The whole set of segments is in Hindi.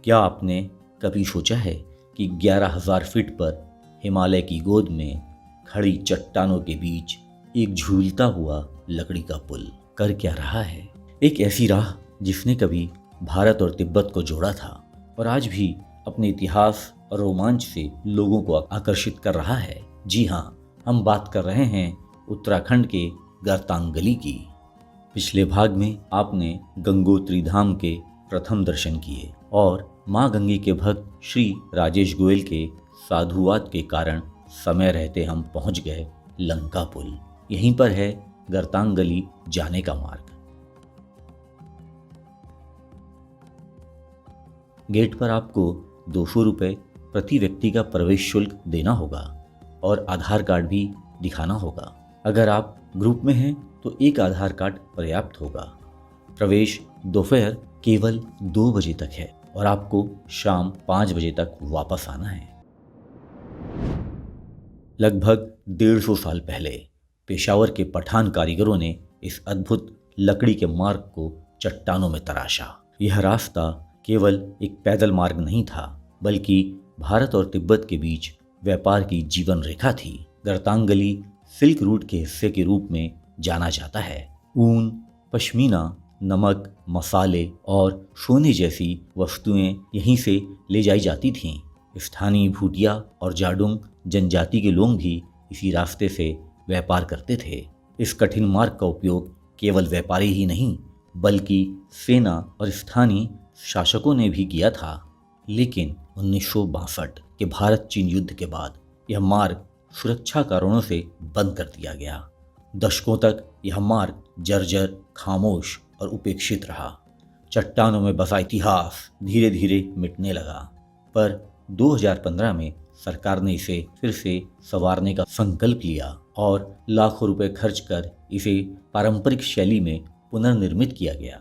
क्या आपने कभी सोचा है कि 11,000 फीट पर हिमालय की गोद में खड़ी चट्टानों के बीच एक झूलता हुआ लकड़ी का पुल कर क्या रहा है? एक ऐसी राह जिसने कभी भारत और तिब्बत को जोड़ा था और आज भी अपने इतिहास और रोमांच से लोगों को आकर्षित कर रहा है। जी हाँ, हम बात कर रहे हैं उत्तराखंड के गर्तांगली की। पिछले भाग में आपने गंगोत्री धाम के प्रथम दर्शन किए और मां गंगे के भक्त श्री राजेश गोयल के साधुवाद के कारण समय रहते हम पहुंच गए लंका पुल। यहीं पर है गर्तांगली जाने का मार्ग। गेट पर आपको 200 रुपये प्रति व्यक्ति का प्रवेश शुल्क देना होगा और आधार कार्ड भी दिखाना होगा। अगर आप ग्रुप में हैं तो एक आधार कार्ड पर्याप्त होगा। प्रवेश दोपहर केवल 2 बजे तक है और आपको शाम 5 बजे तक वापस आना है। लगभग 150 साल पहले पेशावर के पठान कारीगरों ने इस अद्भुत लकड़ी के मार्ग को चट्टानों में तराशा। यह रास्ता केवल एक पैदल मार्ग नहीं था, बल्कि भारत और तिब्बत के बीच व्यापार की जीवन रेखा थी। गर्तांगली सिल्क रूट के हिस्से के रूप में जाना जाता है। ऊन, पश्मीना, नमक, मसाले और सोने जैसी वस्तुएं यहीं से ले जाई जाती थीं। स्थानीय भूटिया और जाडुंग जनजाति के लोग भी इसी रास्ते से व्यापार करते थे। इस कठिन मार्ग का उपयोग केवल व्यापारी ही नहीं, बल्कि सेना और स्थानीय शासकों ने भी किया था। लेकिन 1962 के भारत चीन युद्ध के बाद यह मार्ग सुरक्षा कारणों से बंद कर दिया गया। दशकों तक यह मार्ग जर्जर, खामोश और उपेक्षित रहा। चट्टानों में बसा इतिहास धीरे धीरे मिटने लगा, पर 2015 में सरकार ने इसे फिर से संवारने का संकल्प लिया और लाखों रुपए खर्च कर इसे पारंपरिक शैली में पुनर्निर्मित किया गया।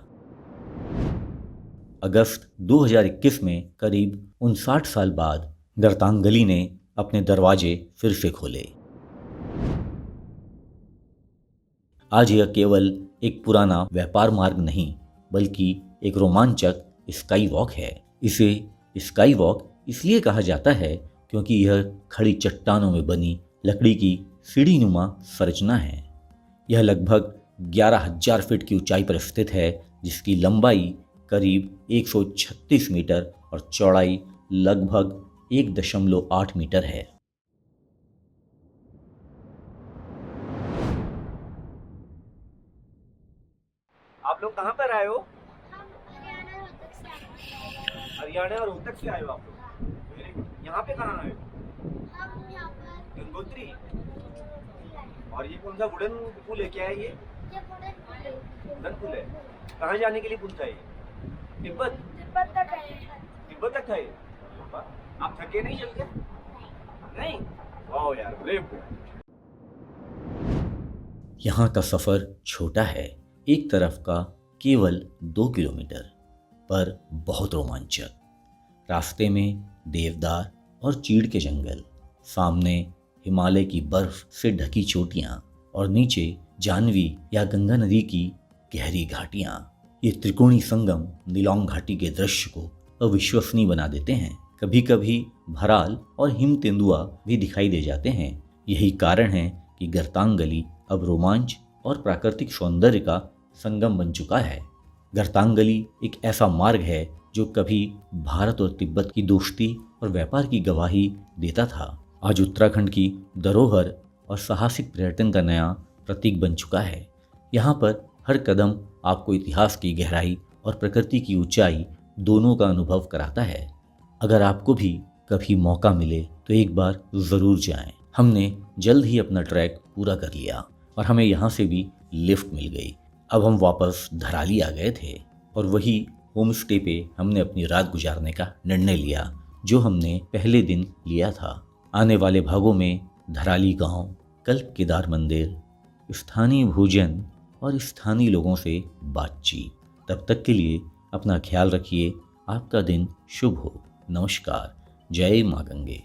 अगस्त 2021 में करीब 59 साल बाद गर्तांगली ने अपने दरवाजे फिर से खोले। आज यह केवल एक पुराना व्यापार मार्ग नहीं, बल्कि एक रोमांचक स्काई वॉक है। इसे स्काई वॉक इसलिए कहा जाता है क्योंकि यह खड़ी चट्टानों में बनी लकड़ी की सीढ़ीनुमा संरचना है। यह लगभग 11,000 फीट की ऊंचाई पर स्थित है, जिसकी लंबाई करीब 136 मीटर और चौड़ाई लगभग 1.8 मीटर है। आप लोग कहाँ पर आए हो? हम हरियाणा रोहतक से आए हैं। हरियाणा और रोहतक से आए हो आप लोग? Very good. यहाँ पे कहाँ आए हो? हम यहाँ पर गंगोत्री। आए हैं। और ये कौन सा वुडन पुल है? क्या है ये? ये वुडन पुल है। कहाँ जाने के लिए पुल था ये? तिब्बत? तिब्बत तक आए हैं। तिब्बत तक था ये? वाह। आप थके नहीं चल के? नहीं? वाह यार, वेरी गुड। यहाँ का सफर छोटा है, एक तरफ का केवल 2 किलोमीटर, पर बहुत रोमांचक। रास्ते में देवदार और चीड़ के जंगल, सामने हिमालय की बर्फ से ढकी चोटियां और नीचे जानवी या गंगा नदी की गहरी घाटियां। ये त्रिकोणी संगम नीलोंग घाटी के दृश्य को अविश्वसनीय बना देते हैं। कभी कभी भराल और हिम तेंदुआ भी दिखाई दे जाते हैं। यही कारण है कि गर्तांगली अब रोमांच और प्राकृतिक सौंदर्य का संगम बन चुका है। गर्तांगली एक ऐसा मार्ग है जो कभी भारत और तिब्बत की दोस्ती और व्यापार की गवाही देता था। आज उत्तराखंड की धरोहर और साहसिक पर्यटन का नया प्रतीक बन चुका है। यहाँ पर हर कदम आपको इतिहास की गहराई और प्रकृति की ऊंचाई दोनों का अनुभव कराता है। अगर आपको भी कभी मौका मिले तो एक बार ज़रूर जाएं। हमने जल्द ही अपना ट्रैक पूरा कर लिया और हमें यहाँ से भी लिफ्ट मिल गई। अब हम वापस धराली आ गए थे और वही होम स्टे पे हमने अपनी रात गुजारने का निर्णय लिया जो हमने पहले दिन लिया था। आने वाले भागों में धराली गांव, कल्प केदार मंदिर, स्थानीय भोजन और स्थानीय लोगों से बातचीत। तब तक के लिए अपना ख्याल रखिए। आपका दिन शुभ हो। नमस्कार। जय मां गंगे।